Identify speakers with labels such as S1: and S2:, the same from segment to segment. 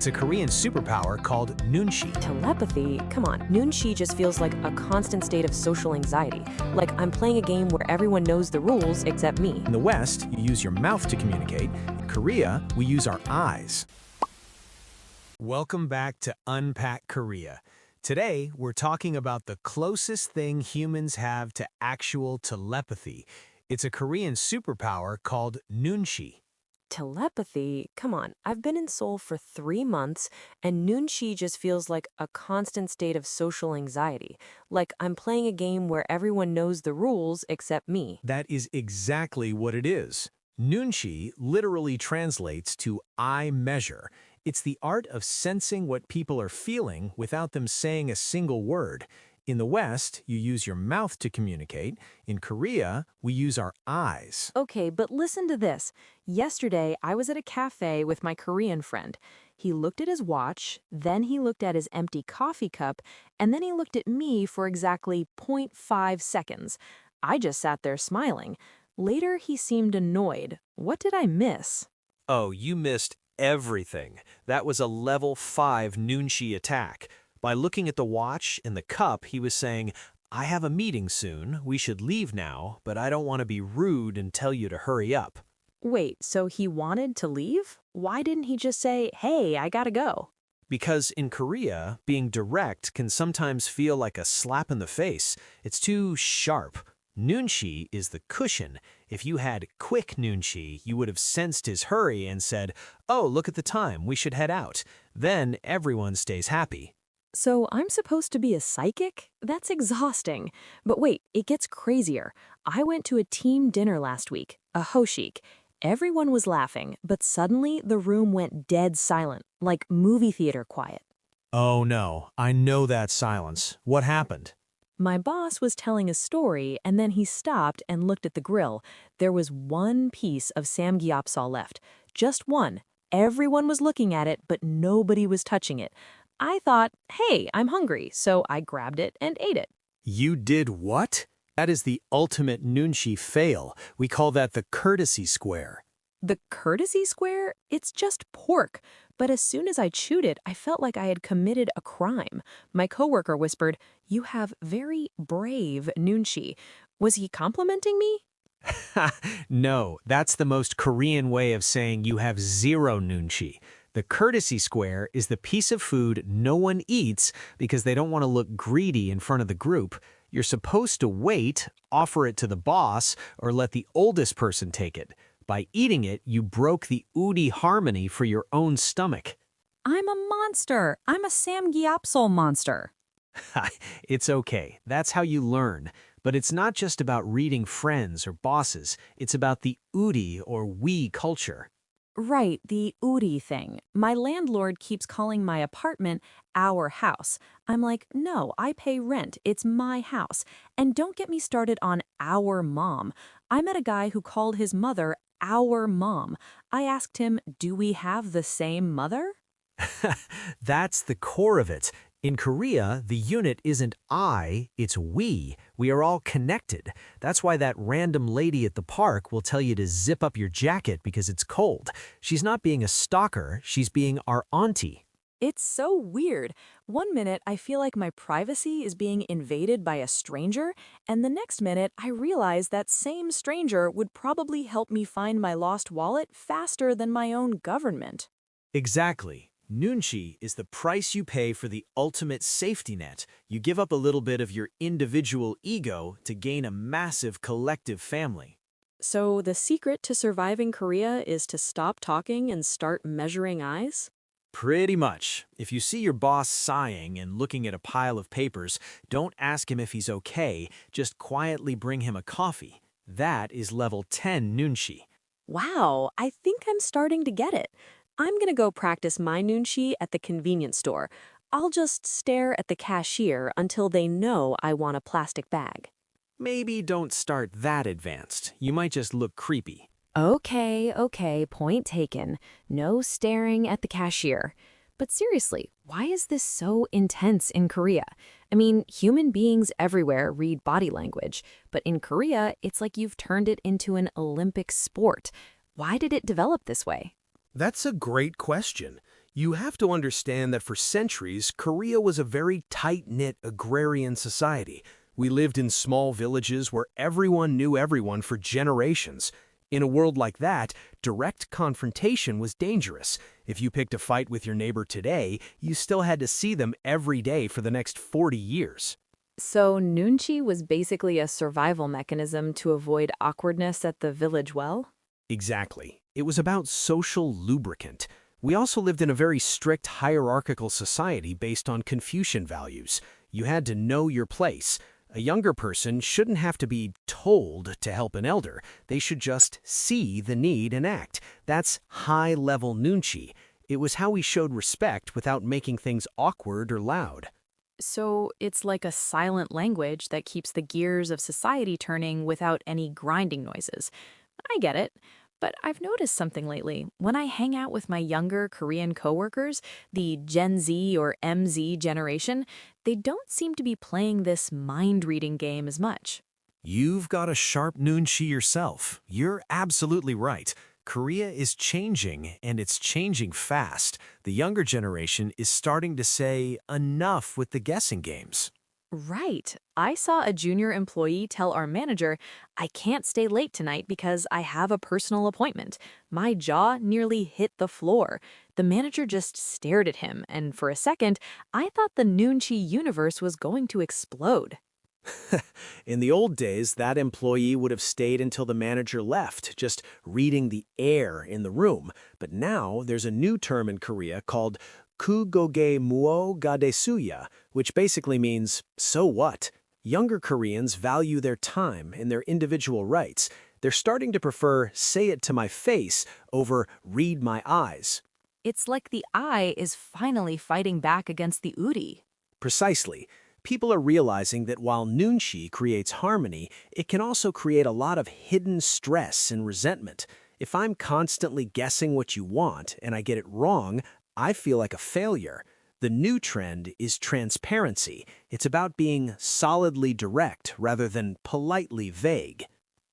S1: It's a Korean superpower called Nunchi.
S2: Telepathy? Come on, Nunchi just feels like a constant state of social anxiety. Like I'm playing a game where everyone knows the rules except me.
S1: In the West, you use your mouth to communicate. In Korea, we use our eyes. Welcome back to Unpack Korea. Today, we're talking about the closest thing humans have to actual telepathy. It's a Korean superpower called Nunchi.
S2: Telepathy? Come on, I've been in Seoul for 3 months, and Nunchi just feels like a constant state of social anxiety. Like I'm playing a game where everyone knows the rules except me.
S1: That is exactly what it is. Nunchi literally translates to I measure. It's the art of sensing what people are feeling without them saying a single word. In the West, you use your mouth to communicate. In Korea, we use our eyes.
S2: Okay, but listen to this. Yesterday, I was at a cafe with my Korean friend. He looked at his watch, then he looked at his empty coffee cup, and then he looked at me for exactly .5 seconds. I just sat there smiling. Later, he seemed annoyed. What did I miss?
S3: Oh, you missed everything. That was a level 5 Nunchi attack. By looking at the watch and the cup, he was saying, I have a meeting soon, we should leave now, but I don't want to be rude and tell you to hurry up.
S2: Wait, so he wanted to leave? Why didn't he just say, hey, I gotta go?
S3: Because in Korea, being direct can sometimes feel like a slap in the face. It's too sharp. Nunchi is the cushion. If you had quick Nunchi, you would have sensed his hurry and said, oh, look at the time, we should head out. Then everyone stays happy.
S2: So I'm supposed to be a psychic? That's exhausting. But wait, it gets crazier. I went to a team dinner last week, a hoshik. Everyone was laughing, but suddenly the room went dead silent, like movie theater quiet.
S1: Oh no, I know that silence. What happened?
S2: My boss was telling a story, and then he stopped and looked at the grill. There was one piece of samgyeopsal left. Just one. Everyone was looking at it, but nobody was touching it. I thought, hey, I'm hungry, so I grabbed it and ate it.
S1: You did what? That is the ultimate Nunchi fail. We call that the courtesy square.
S2: The courtesy square? It's just pork. But as soon as I chewed it, I felt like I had committed a crime. My coworker whispered, you have very brave Nunchi. Was he complimenting me?
S1: No, that's the most Korean way of saying you have zero Nunchi. The courtesy square is the piece of food no one eats because they don't want to look greedy in front of the group. You're supposed to wait, offer it to the boss, or let the oldest person take it. By eating it, you broke the udi harmony for your own stomach.
S4: I'm a monster. I'm a samgyeopsal monster.
S1: It's okay. That's how you learn. But it's not just about reading friends or bosses. It's about the udi or we culture.
S4: Right, the uri thing. My landlord keeps calling my apartment our house. I'm like, no, I pay rent. It's my house. And don't get me started on our mom. I met a guy who called his mother our mom. I asked him, do we have the same mother?
S1: That's the core of it. In Korea, the unit isn't I, it's we. We are all connected. That's why that random lady at the park will tell you to zip up your jacket because it's cold. She's not being a stalker, she's being our auntie.
S2: It's so weird. 1 minute, I feel like my privacy is being invaded by a stranger, and the next minute, I realize that same stranger would probably help me find my lost wallet faster than my own government.
S1: Exactly. Nunchi is the price you pay for the ultimate safety net. You give up a little bit of your individual ego to gain a massive collective family.
S2: So the secret to surviving Korea is to stop talking and start measuring eyes?
S1: Pretty much. If you see your boss sighing and looking at a pile of papers, don't ask him if he's okay, just quietly bring him a coffee. That is level 10 Nunchi.
S2: Wow, I think I'm starting to get it. I'm gonna go practice my Nunchi at the convenience store. I'll just stare at the cashier until they know I want a plastic bag.
S1: Maybe don't start that advanced. You might just look creepy.
S2: Okay, point taken. No staring at the cashier. But seriously, why is this so intense in Korea? I mean, human beings everywhere read body language, but in Korea, it's like you've turned it into an Olympic sport. Why did it develop this way?
S1: That's a great question.
S3: You have to understand that for centuries, Korea was a very tight-knit agrarian society. We lived in small villages where everyone knew everyone for generations. In a world like that, direct confrontation was dangerous. If you picked a fight with your neighbor today, you still had to see them every day for the next 40 years.
S2: So Nunchi was basically a survival mechanism to avoid awkwardness at the village well?
S3: Exactly. It was about social lubricant. We also lived in a very strict hierarchical society based on Confucian values. You had to know your place. A younger person shouldn't have to be told to help an elder. They should just see the need and act. That's high-level Nunchi. It was how we showed respect without making things awkward or loud.
S2: So it's like a silent language that keeps the gears of society turning without any grinding noises. I get it. But I've noticed something lately. When I hang out with my younger Korean coworkers, the Gen Z or MZ generation, they don't seem to be playing this mind-reading game as much.
S3: You've got a sharp Nunchi yourself. You're absolutely right. Korea is changing, and it's changing fast. The younger generation is starting to say enough with the guessing games.
S2: Right. I saw a junior employee tell our manager, I can't stay late tonight because I have a personal appointment. My jaw nearly hit the floor. The manager just stared at him, and for a second, I thought the Nunchi universe was going to explode.
S3: In the old days, that employee would have stayed until the manager left, just reading the air in the room. But now there's a new term in Korea called kugoge muo gadesuya, which basically means, so what? Younger Koreans value their time and their individual rights. They're starting to prefer say it to my face over read my eyes.
S2: It's like the eye is finally fighting back against the uri.
S3: Precisely. People are realizing that while Nunchi creates harmony, it can also create a lot of hidden stress and resentment. If I'm constantly guessing what you want and I get it wrong, I feel like a failure. The new trend is transparency. It's about being solidly direct rather than politely vague.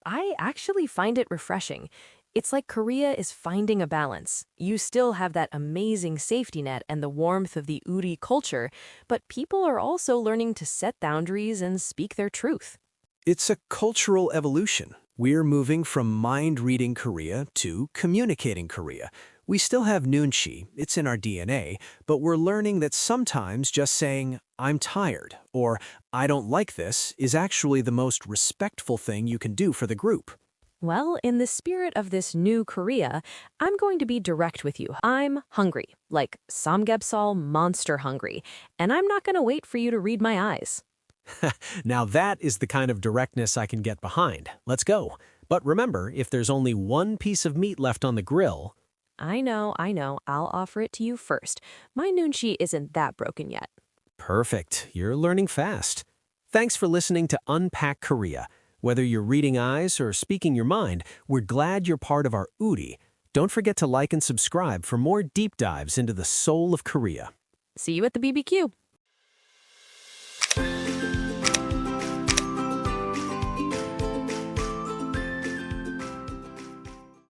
S2: I actually find it refreshing. It's like Korea is finding a balance. You still have that amazing safety net and the warmth of the uri culture, but people are also learning to set boundaries and speak their truth.
S3: It's a cultural evolution. We're moving from mind-reading Korea to communicating Korea. We still have Nunchi, it's in our DNA, but we're learning that sometimes just saying, I'm tired, or I don't like this, is actually the most respectful thing you can do for the group.
S2: Well, in the spirit of this new Korea, I'm going to be direct with you. I'm hungry, like samgyeopsal monster hungry, and I'm not going to wait for you to read my eyes.
S3: Now that is the kind of directness I can get behind. Let's go. But remember, if there's only one piece of meat left on the grill...
S2: I know, I'll offer it to you first. My Nunchi isn't that broken yet.
S3: Perfect. You're learning fast. Thanks for listening to Unpack Korea. Whether you're reading eyes or speaking your mind, we're glad you're part of our Uri. Don't forget to like and subscribe for more deep dives into the soul of Korea.
S2: See you at the BBQ.